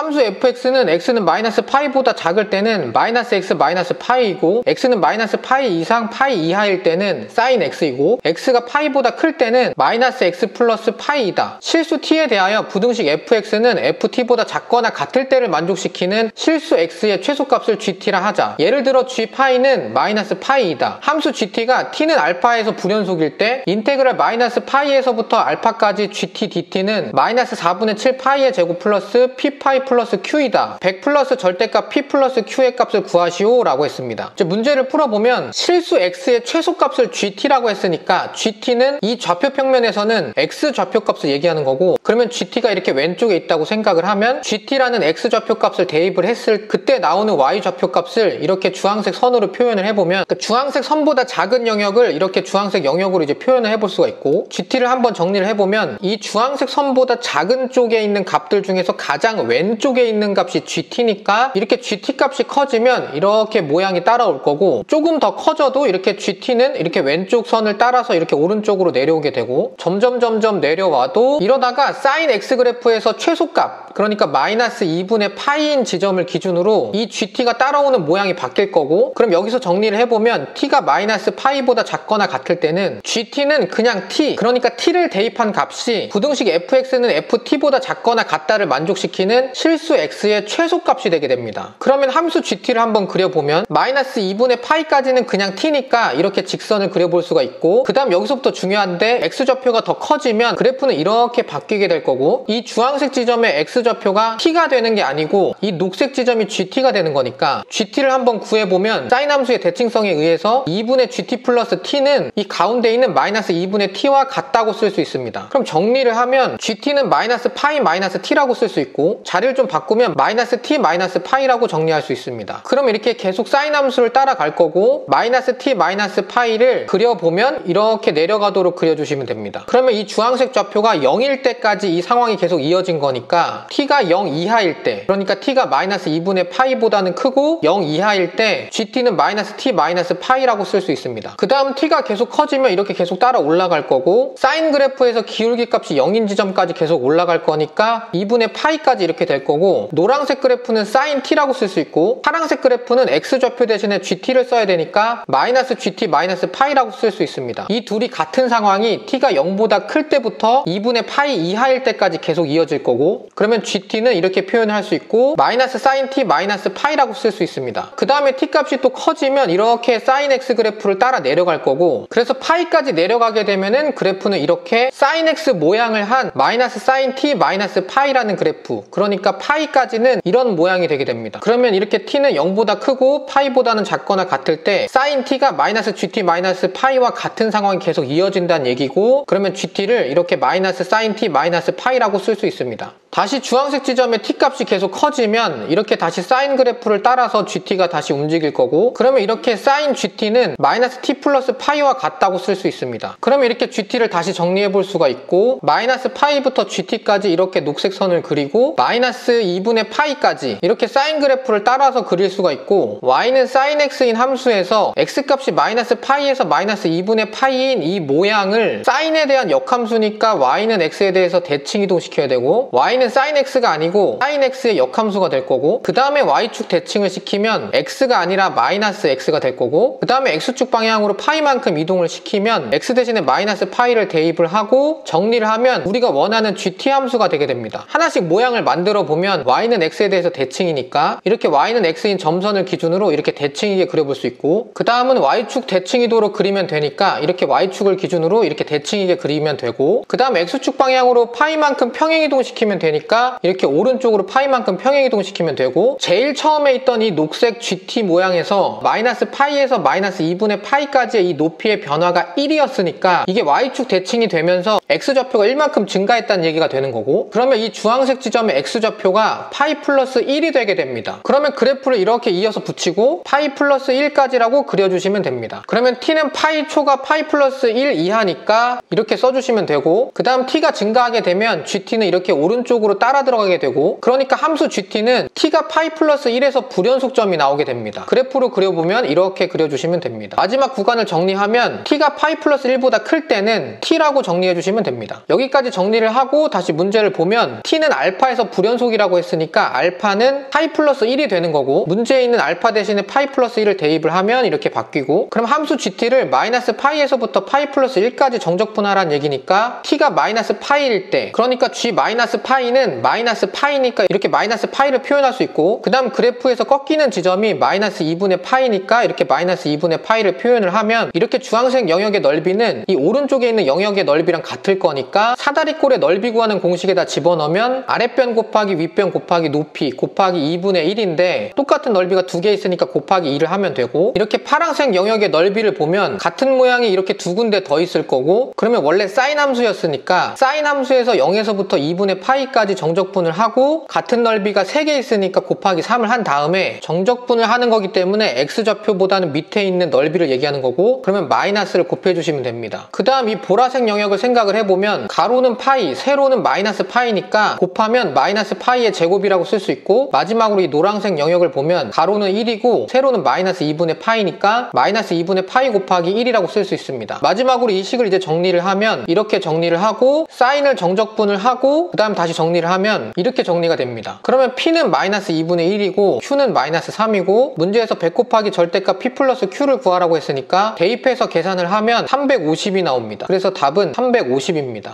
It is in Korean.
함수 fx는 x는 마이너스 파이보다 작을 때는 마이너스 x 마이너스 파이이고 x는 마이너스 파이 이상 파이 이하일 때는 사인 x이고 x가 파이보다 클 때는 마이너스 x 플러스 파이이다. 실수 t에 대하여 부등식 fx는 ft보다 작거나 같을 때를 만족시키는 실수 x의 최소값을 gt라 하자. 예를 들어 g파이는 마이너스 파이이다. 함수 gt가 t는 알파에서 불연속일 때 인테그랄 마이너스 파이에서부터 알파까지 gt dt는 마이너스 4분의 7 파이의 제곱 플러스 p파이 플러스 q이다. 100 플러스 절대값 p 플러스 q의 값을 구하시오 라고 했습니다. 이제 문제를 풀어보면 실수 x의 최소값을 gt라고 했으니까 gt는 이 좌표 평면에서는 x 좌표값을 얘기하는 거고, 그러면 gt가 이렇게 왼쪽에 있다고 생각을 하면 gt라는 x 좌표값을 대입을 했을 그때 나오는 y 좌표값을 이렇게 주황색 선으로 표현을 해보면 그 주황색 선보다 작은 영역을 이렇게 주황색 영역으로 이제 표현을 해볼 수가 있고, gt를 한번 정리를 해보면 이 주황색 선보다 작은 쪽에 있는 값들 중에서 가장 왼쪽에 있는 값이 gt니까 이렇게 gt 값이 커지면 이렇게 모양이 따라올 거고, 조금 더 커져도 이렇게 gt는 이렇게 왼쪽 선을 따라서 이렇게 오른쪽으로 내려오게 되고, 점점 내려와도 이러다가 사인 x 그래프에서 최소값, 그러니까 마이너스 2분의 파이인 지점을 기준으로 이 gt가 따라오는 모양이 바뀔 거고, 그럼 여기서 정리를 해보면 t가 마이너스 파이보다 작거나 같을 때는 gt는 그냥 t, 그러니까 t를 대입한 값이 부등식 fx는 ft보다 작거나 같다를 만족시키는 실수 x의 최소값이 되게 됩니다. 그러면 함수 gt를 한번 그려보면 마이너스 2분의 파이까지는 그냥 t니까 이렇게 직선을 그려볼 수가 있고, 그 다음 여기서부터 중요한데 x좌표가 더 커지면 그래프는 이렇게 바뀌게 될 거고, 이 주황색 지점의 x좌표가 t가 되는 게 아니고 이 녹색 지점이 gt가 되는 거니까 gt를 한번 구해보면 사인 함수의 대칭성에 의해서 2분의 gt 플러스 t는 이 가운데 있는 마이너스 2분의 t와 같다고 쓸 수 있습니다. 그럼 정리를 하면 gt는 마이너스 파이 마이너스 t라고 쓸 수 있고, 자리를 좀 바꾸면 마이너스 t 마이너스 파이라고 정리할 수 있습니다. 그럼 이렇게 계속 사인 함수를 따라갈 거고, 마이너스 t 마이너스 파이를 그려보면 이렇게 내려가도록 그려주시면 됩니다. 그러면 이 주황색 좌표가 0일 때까지 이 상황이 계속 이어진 거니까 t가 0 이하일 때, 그러니까 t가 마이너스 2분의 파이보다는 크고 0 이하일 때 gt는 마이너스 t 마이너스 파이라고 쓸 수 있습니다. 그 다음 t가 계속 커지면 이렇게 계속 따라 올라갈 거고, 사인 그래프에서 기울기 값이 0인 지점까지 계속 올라갈 거니까 2분의 파이까지 이렇게 될 거고, 노란색 그래프는 사인 t라고 쓸 수 있고, 파란색 그래프는 x좌표 대신에 gt를 써야 되니까 마이너스 gt 마이너스 파이라고 쓸 수 있습니다. 이 둘이 같은 상황이 t가 0보다 클 때부터 2분의 파이 이하일 때까지 계속 이어질 거고, 그러면 gt는 이렇게 표현할 수 있고 마이너스 사인 t 마이너스 파이라고 쓸 수 있습니다. 그 다음에 t 값이 또 커지면 이렇게 사인 x 그래프를 따라 내려갈 거고, 그래서 파이까지 내려가게 되면은 그래프는 이렇게 사인 x 모양을 한 마이너스 사인 t 마이너스 파이라는 그래프, 그러니까 파이까지는 이런 모양이 되게 됩니다. 그러면 이렇게 t는 0보다 크고 파이보다는 작거나 같을 때 사인 t가 마이너스 gt 마이너스 파이와 같은 상황이 계속 이어진다는 얘기고, 그러면 gt를 이렇게 마이너스 사인 t 마이너스 파이라고 쓸 수 있습니다. 다시 주황색 지점의 t 값이 계속 커지면 이렇게 다시 사인 그래프를 따라서 gt가 다시 움직일 거고, 그러면 이렇게 사인 gt는 마이너스 t 플러스 파이와 같다고 쓸 수 있습니다. 그러면 이렇게 gt를 다시 정리해 볼 수가 있고, 마이너스 파이부터 gt까지 이렇게 녹색 선을 그리고 마이너스 2분의 파이까지 이렇게 사인 그래프를 따라서 그릴 수가 있고, y는 사인 x인 함수에서 x값이 마이너스 파이에서 마이너스 2분의 파이인 이 모양을 사인에 대한 역함수니까 y는 x에 대해서 대칭 이동시켜야 되고, y는 사인 x가 아니고 사인 x의 역함수가 될 거고, 그 다음에 y축 대칭을 시키면 x가 아니라 마이너스 x가 될 거고, 그 다음에 x축 방향으로 파이만큼 이동을 시키면 x 대신에 마이너스 파이를 대입을 하고 정리를 하면 우리가 원하는 gt 함수가 되게 됩니다. 하나씩 모양을 만들어 보면 y는 x에 대해서 대칭이니까 이렇게 y는 x인 점선을 기준으로 이렇게 대칭이게 그려볼 수 있고, 그 다음은 y축 대칭이도로 그리면 되니까 이렇게 y축을 기준으로 이렇게 대칭이게 그리면 되고, 그 다음 x축 방향으로 파이만큼 평행이동시키면 되니까 이렇게 오른쪽으로 파이만큼 평행이동시키면 되고, 제일 처음에 있던 이 녹색 gt 모양에서 마이너스 파이에서 마이너스 2분의 파이까지의 이 높이의 변화가 1이었으니까 이게 y축 대칭이 되면서 x좌표가 1만큼 증가했다는 얘기가 되는 거고, 그러면 이 주황색 지점의 x좌표가 파이 플러스 1이 되게 됩니다. 그러면 그래프를 이렇게 이어서 붙이고 파이 플러스 1까지라고 그려주시면 됩니다. 그러면 t는 파이 초가 파이 플러스 1 이하니까 이렇게 써주시면 되고, 그 다음 t가 증가하게 되면 gt는 이렇게 오른쪽으로 오른쪽으로 따라 들어가게 되고, 그러니까 함수 GT는 t가 파이 플러스 1에서 불연속점이 나오게 됩니다. 그래프로 그려보면 이렇게 그려주시면 됩니다. 마지막 구간을 정리하면 t가 파이 플러스 1보다 클 때는 t라고 정리해 주시면 됩니다. 여기까지 정리를 하고 다시 문제를 보면 t는 알파에서 불연속이라고 했으니까 알파는 파이 플러스 1이 되는 거고, 문제에 있는 알파 대신에 파이 플러스 1을 대입을 하면 이렇게 바뀌고, 그럼 함수 GT를 마이너스 파이에서부터 파이 플러스 1까지 정적분하라는 얘기니까 t가 마이너스 파이일 때, 그러니까 g 마이너스 파이는 마이너스 파이니까 이렇게 마이너스 파이를 표현할 수 있고, 그 다음 그래프에서 꺾이는 지점이 마이너스 2분의 파이니까 이렇게 마이너스 2분의 파이를 표현을 하면, 이렇게 주황색 영역의 넓이는 이 오른쪽에 있는 영역의 넓이랑 같을 거니까 사다리꼴의 넓이 구하는 공식에다 집어넣으면 아랫변 곱하기 윗변 곱하기 높이 곱하기 2분의 1인데, 똑같은 넓이가 두 개 있으니까 곱하기 2를 하면 되고, 이렇게 파란색 영역의 넓이를 보면 같은 모양이 이렇게 두 군데 더 있을 거고, 그러면 원래 사인 함수였으니까 사인 함수에서 0에서부터 2분의 파이까지 정적분을 하고, 같은 넓이가 3개 있으니까 곱하기 3을 한 다음에 정적분을 하는 거기 때문에 x좌표보다는 밑에 있는 넓이를 얘기하는 거고, 그러면 마이너스를 곱해주시면 됩니다. 그 다음 이 보라색 영역을 생각을 해보면 가로는 파이, 세로는 마이너스 파이니까 곱하면 마이너스 파이의 제곱이라고 쓸 수 있고, 마지막으로 이 노란색 영역을 보면 가로는 1이고 세로는 마이너스 2분의 파이니까 마이너스 2분의 파이 곱하기 1이라고 쓸 수 있습니다. 마지막으로 이 식을 이제 정리를 하면 이렇게 정리를 하고, 사인을 정적분을 하고 그 다음 다시 정리를 하면 이렇게 정리가 됩니다. 그러면 P는 마이너스 2분의 1이고 Q는 마이너스 3이고, 문제에서 100 곱하기 절대값 P 플러스 Q를 구하라고 했으니까 대입해서 계산을 하면 350이 나옵니다. 그래서 답은 350입니다.